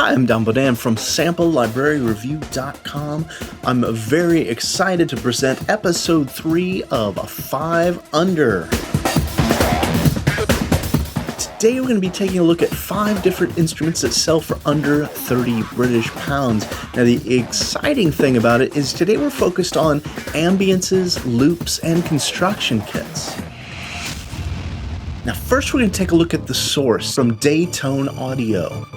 Hi, I'm Don Bodan from SampleLibraryReview.com. I'm very excited to present episode 3 of 5 Under. Today we're going to be taking a look at 5 different instruments that sell for under 30 British pounds. Now the exciting thing about it is today we're focused on ambiances, loops, and construction kits. Now first we're going to take a look at the source from Daytone Audio.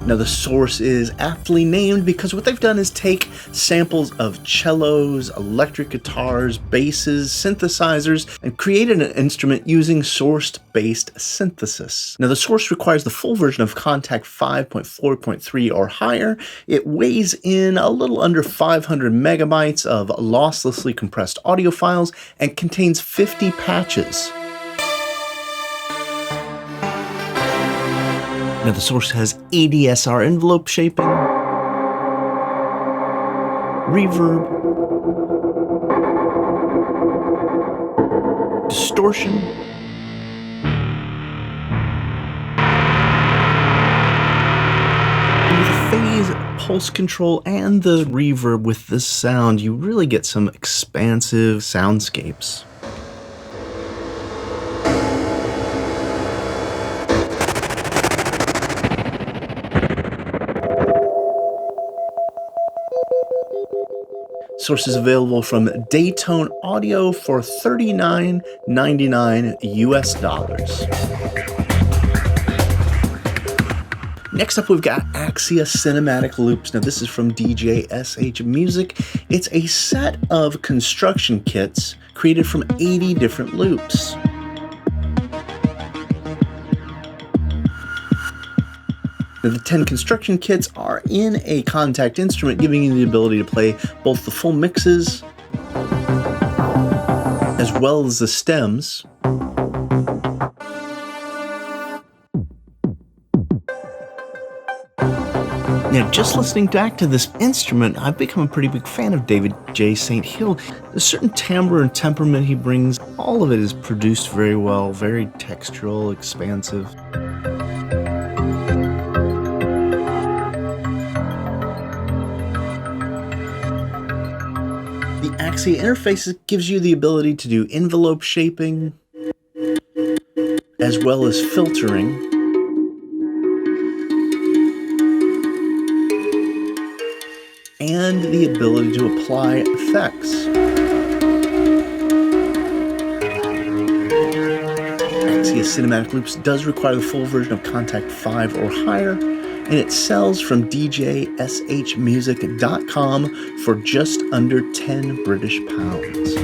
Now the source is aptly named because what they've done is take samples of cellos, electric guitars, basses, synthesizers, and created an instrument using source-based synthesis. Now the source requires the full version of Contact 5.4.3 or higher. It weighs in a little under 500 megabytes of losslessly compressed audio files and contains 50 patches. Now the source has ADSR envelope shaping, reverb, distortion, and with the phase, pulse control, and the reverb with this sound, you really get some expansive soundscapes. Source is available from Daytone Audio for $39.99 US dollars. Next up, we've got Axia Cinematic Loops. Now, this is from DJ SH Music. It's a set of construction kits created from 80 different loops. Now, the 10 construction kits are in a Contact instrument, giving you the ability to play both the full mixes as well as the stems. Now, just listening back to this instrument, I've become a pretty big fan of David J. St. Hill. A certain timbre and temperament he brings, all of it is produced very well, very textural, expansive. The Axia interface gives you the ability to do envelope shaping, as well as filtering, and the ability to apply effects. Axia Cinematic Loops does require the full version of Contact 5 or higher, and it sells from DJSHmusic.com for just under 10 British pounds.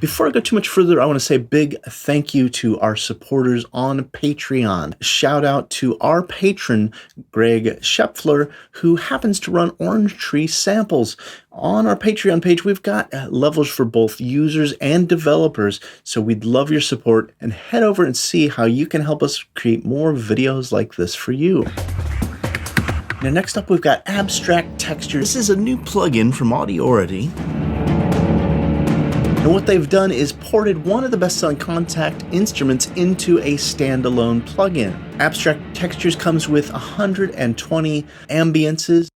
Before I go too much further, I want to say a big thank you to our supporters on Patreon. Shout out to our patron, Greg Schepfler, who happens to run Orange Tree Samples. On our Patreon page, we've got levels for both users and developers, so we'd love your support, and head over and see how you can help us create more videos like this for you. Now next up, we've got Abstract Texture. This is a new plugin from Audiority. And what they've done is ported one of the best-selling Contact instruments into a standalone plugin. Abstract Textures comes with 120 ambiances.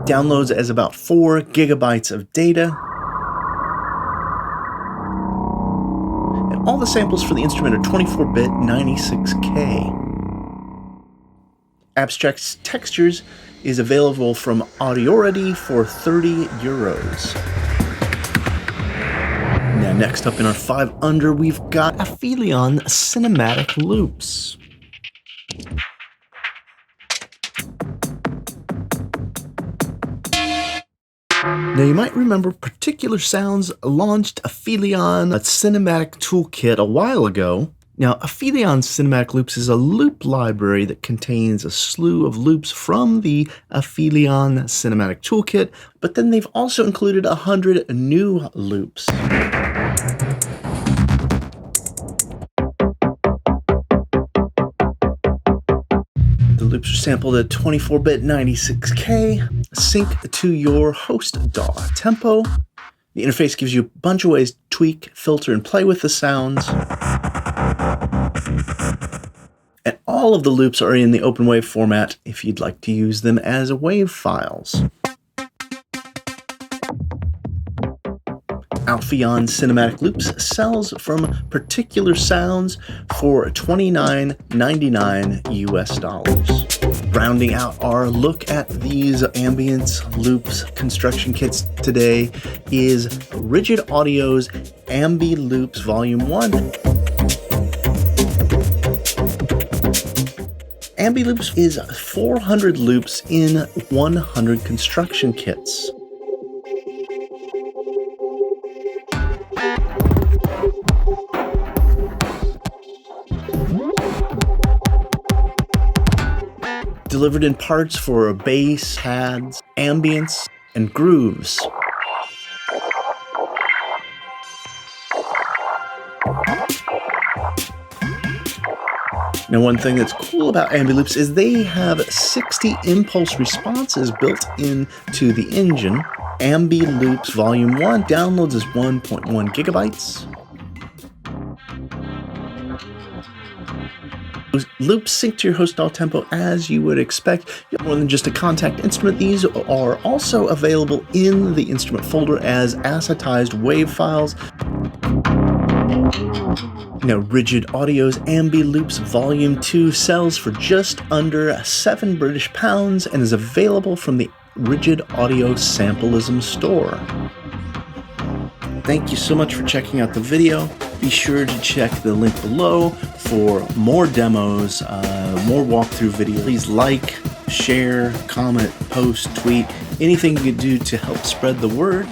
Downloads as about 4 gigabytes of data. And all the samples for the instrument are 24-bit 96K. Abstract Textures is available from Audiority for €30. Now next up in our 5 Under, we've got Aphelion Cinematic Loops. Now you might remember Particular Sounds launched Aphelion, a cinematic toolkit, a while ago. Now, Aphelion Cinematic Loops is a loop library that contains a slew of loops from the Aphelion Cinematic Toolkit, but then they've also included 100 new loops. The loops are sampled at 24-bit 96K, sync to your host DAW tempo. The interface gives you a bunch of ways to tweak, filter, and play with the sounds. And all of the loops are in the OpenWave format if you'd like to use them as WAV files. Aphelion Cinematic Loops sells from particular sounds for $29.99 US. Rounding out our look at these Ambient Loops construction kits today is Rigid Audio's Ambi Loops Volume 1. Ambi Loops is 400 loops in 100 construction kits. Delivered in parts for bass, pads, ambience, and grooves. Now, one thing that's cool about Ambi Loops is they have 60 impulse responses built into the engine. Ambi Loops Volume 1 downloads is 1.1 gigabytes. Loops sync to your host DAW tempo as you would expect. More than just a contact instrument, these are also available in the instrument folder as acetized WAV files. Now, Rigid Audio's Ambi Loops Volume 2 sells for just under £7 and is available from the Rigid Audio Sampleism store. Thank you so much for checking out the video. Be sure to check the link below for more demos, more walkthrough videos. Please like, share, comment, post, tweet, anything you can do to help spread the word.